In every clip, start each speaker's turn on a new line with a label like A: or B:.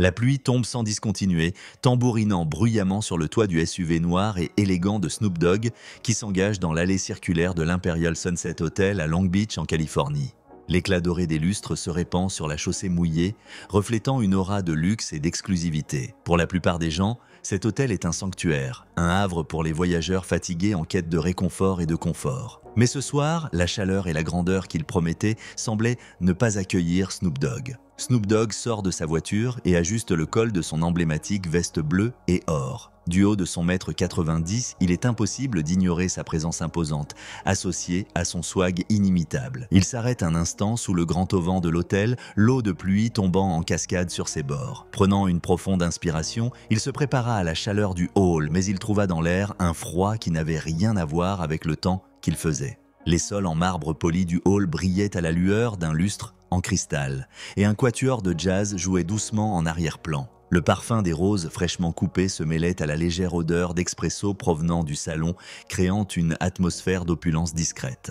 A: La pluie tombe sans discontinuer, tambourinant bruyamment sur le toit du SUV noir et élégant de Snoop Dogg qui s'engage dans l'allée circulaire de l'Imperial Sunset Hotel à Long Beach en Californie. L'éclat doré des lustres se répand sur la chaussée mouillée, reflétant une aura de luxe et d'exclusivité. Pour la plupart des gens, cet hôtel est un sanctuaire, un havre pour les voyageurs fatigués en quête de réconfort et de confort. Mais ce soir, la chaleur et la grandeur qu'il promettait semblaient ne pas accueillir Snoop Dogg. Snoop Dogg sort de sa voiture et ajuste le col de son emblématique veste bleue et or. Du haut de son mètre 90, il est impossible d'ignorer sa présence imposante, associée à son swag inimitable. Il s'arrête un instant sous le grand auvent de l'hôtel, l'eau de pluie tombant en cascade sur ses bords. Prenant une profonde inspiration, il se prépara à la chaleur du hall, mais il trouva dans l'air un froid qui n'avait rien à voir avec le temps qu'il faisait. Les sols en marbre poli du hall brillaient à la lueur d'un lustre en cristal, et un quatuor de jazz jouait doucement en arrière-plan. Le parfum des roses fraîchement coupées se mêlait à la légère odeur d'expresso provenant du salon, créant une atmosphère d'opulence discrète.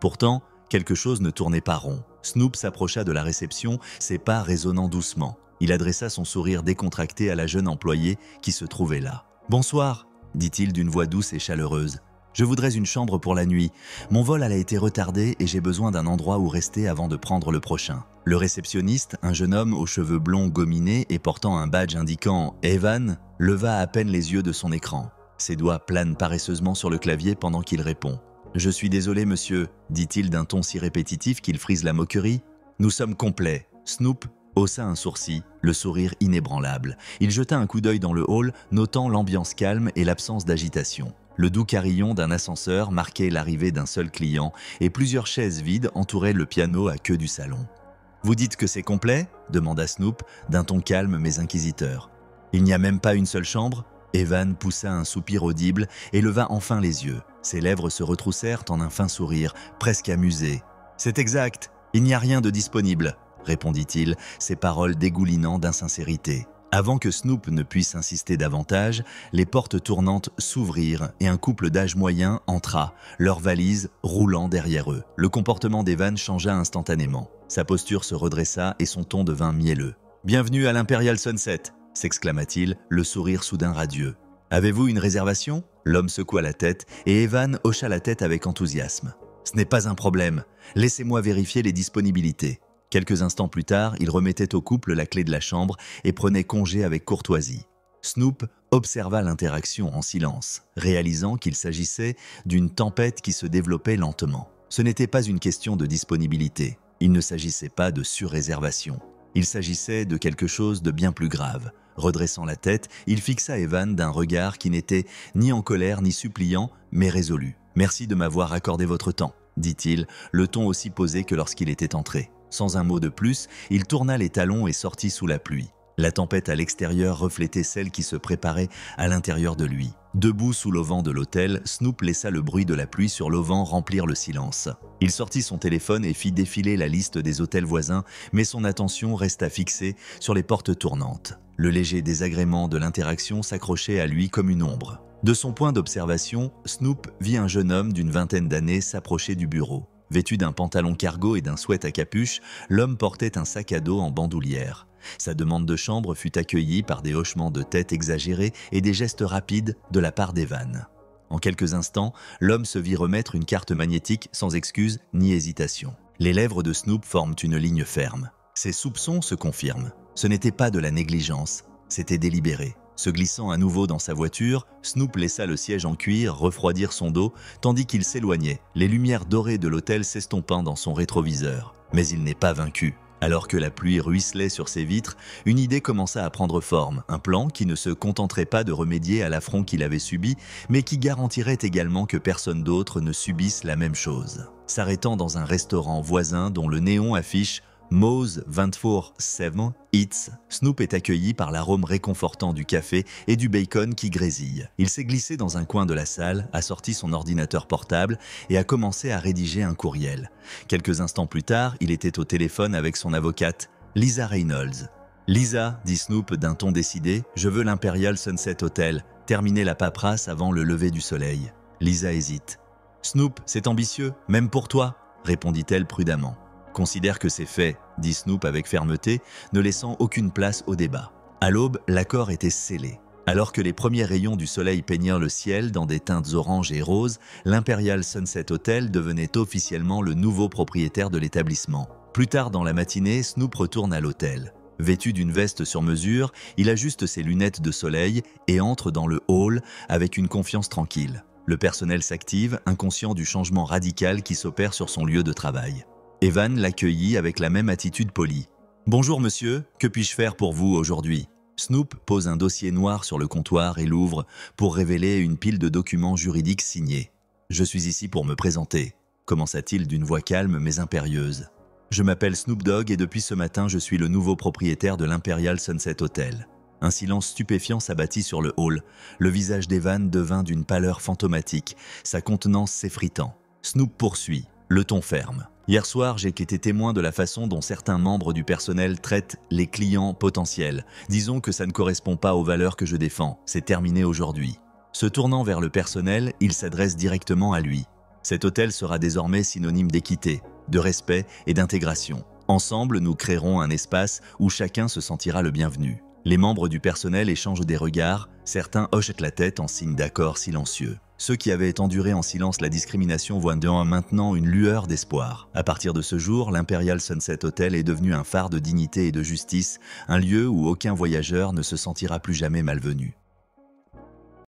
A: Pourtant, quelque chose ne tournait pas rond. Snoop s'approcha de la réception, ses pas résonnant doucement. Il adressa son sourire décontracté à la jeune employée qui se trouvait là. « Bonsoir », dit-il d'une voix douce et chaleureuse. « Je voudrais une chambre pour la nuit. Mon vol a été retardé et j'ai besoin d'un endroit où rester avant de prendre le prochain. » Le réceptionniste, un jeune homme aux cheveux blonds gominés et portant un badge indiquant « Evan », leva à peine les yeux de son écran. Ses doigts planent paresseusement sur le clavier pendant qu'il répond. « Je suis désolé, monsieur », dit-il d'un ton si répétitif qu'il frise la moquerie. « Nous sommes complets. » Snoop haussa un sourcil, le sourire inébranlable. Il jeta un coup d'œil dans le hall, notant l'ambiance calme et l'absence d'agitation. Le doux carillon d'un ascenseur marquait l'arrivée d'un seul client et plusieurs chaises vides entouraient le piano à queue du salon. « Vous dites que c'est complet ?» demanda Snoop, d'un ton calme mais inquisiteur. « Il n'y a même pas une seule chambre ?» Evan poussa un soupir audible et leva enfin les yeux. Ses lèvres se retroussèrent en un fin sourire, presque amusé. « C'est exact, il n'y a rien de disponible », répondit-il, ses paroles dégoulinant d'insincérité. Avant que Snoop ne puisse insister davantage, les portes tournantes s'ouvrirent et un couple d'âge moyen entra, leurs valises roulant derrière eux. Le comportement d'Evan changea instantanément. Sa posture se redressa et son ton devint mielleux. « Bienvenue à l'Imperial Sunset !» s'exclama-t-il, le sourire soudain radieux. « Avez-vous une réservation ?» L'homme secoua la tête et Evan hocha la tête avec enthousiasme. « Ce n'est pas un problème. Laissez-moi vérifier les disponibilités. » Quelques instants plus tard, il remettait au couple la clé de la chambre et prenait congé avec courtoisie. Snoop observa l'interaction en silence, réalisant qu'il s'agissait d'une tempête qui se développait lentement. Ce n'était pas une question de disponibilité, il ne s'agissait pas de surréservation. Il s'agissait de quelque chose de bien plus grave. Redressant la tête, il fixa Evan d'un regard qui n'était ni en colère ni suppliant, mais résolu. « Merci de m'avoir accordé votre temps », dit-il, le ton aussi posé que lorsqu'il était entré. Sans un mot de plus, il tourna les talons et sortit sous la pluie. La tempête à l'extérieur reflétait celle qui se préparait à l'intérieur de lui. Debout sous l'auvent de l'hôtel, Snoop laissa le bruit de la pluie sur l'auvent remplir le silence. Il sortit son téléphone et fit défiler la liste des hôtels voisins, mais son attention resta fixée sur les portes tournantes. Le léger désagrément de l'interaction s'accrochait à lui comme une ombre. De son point d'observation, Snoop vit un jeune homme d'une vingtaine d'années s'approcher du bureau. Vêtu d'un pantalon cargo et d'un sweat à capuche, l'homme portait un sac à dos en bandoulière. Sa demande de chambre fut accueillie par des hochements de tête exagérés et des gestes rapides de la part d'Evan. En quelques instants, l'homme se vit remettre une carte magnétique sans excuse ni hésitation. Les lèvres de Snoop forment une ligne ferme. Ses soupçons se confirment. Ce n'était pas de la négligence, c'était délibéré. Se glissant à nouveau dans sa voiture, Snoop laissa le siège en cuir refroidir son dos tandis qu'il s'éloignait, les lumières dorées de l'hôtel s'estompant dans son rétroviseur. Mais il n'est pas vaincu. Alors que la pluie ruisselait sur ses vitres, une idée commença à prendre forme, un plan qui ne se contenterait pas de remédier à l'affront qu'il avait subi, mais qui garantirait également que personne d'autre ne subisse la même chose. S'arrêtant dans un restaurant voisin dont le néon affiche Moe's 24/7 Eats, Snoop est accueilli par l'arôme réconfortant du café et du bacon qui grésille. Il s'est glissé dans un coin de la salle, a sorti son ordinateur portable et a commencé à rédiger un courriel. Quelques instants plus tard, il était au téléphone avec son avocate, Lisa Reynolds. « Lisa, dit Snoop d'un ton décidé, je veux l'Imperial Sunset Hotel. Terminer la paperasse avant le lever du soleil. » Lisa hésite. « Snoop, c'est ambitieux, même pour toi, répondit-elle prudemment. « Considère que c'est fait, dit Snoop avec fermeté, ne laissant aucune place au débat. À l'aube, l'accord était scellé. Alors que les premiers rayons du soleil peignirent le ciel dans des teintes oranges et roses, l'Imperial Sunset Hotel devenait officiellement le nouveau propriétaire de l'établissement. Plus tard dans la matinée, Snoop retourne à l'hôtel. Vêtu d'une veste sur mesure, il ajuste ses lunettes de soleil et entre dans le hall avec une confiance tranquille. Le personnel s'active, inconscient du changement radical qui s'opère sur son lieu de travail. Evan l'accueillit avec la même attitude polie. « Bonjour monsieur, que puis-je faire pour vous aujourd'hui ?» Snoop pose un dossier noir sur le comptoir et l'ouvre pour révéler une pile de documents juridiques signés. « Je suis ici pour me présenter », commença-t-il d'une voix calme mais impérieuse. « Je m'appelle Snoop Dogg et depuis ce matin je suis le nouveau propriétaire de l'Imperial Sunset Hotel. » Un silence stupéfiant s'abattit sur le hall. Le visage d'Evan devint d'une pâleur fantomatique, sa contenance s'effritant. Snoop poursuit, le ton ferme. Hier soir, j'ai été témoin de la façon dont certains membres du personnel traitent les clients potentiels. Disons que ça ne correspond pas aux valeurs que je défends. C'est terminé aujourd'hui. Se tournant vers le personnel, il s'adresse directement à lui. Cet hôtel sera désormais synonyme d'équité, de respect et d'intégration. Ensemble, nous créerons un espace où chacun se sentira le bienvenu. Les membres du personnel échangent des regards, certains hochent la tête en signe d'accord silencieux. Ceux qui avaient enduré en silence la discrimination voient maintenant une lueur d'espoir. À partir de ce jour, l'Imperial Sunset Hotel est devenu un phare de dignité et de justice, un lieu où aucun voyageur ne se sentira plus jamais malvenu.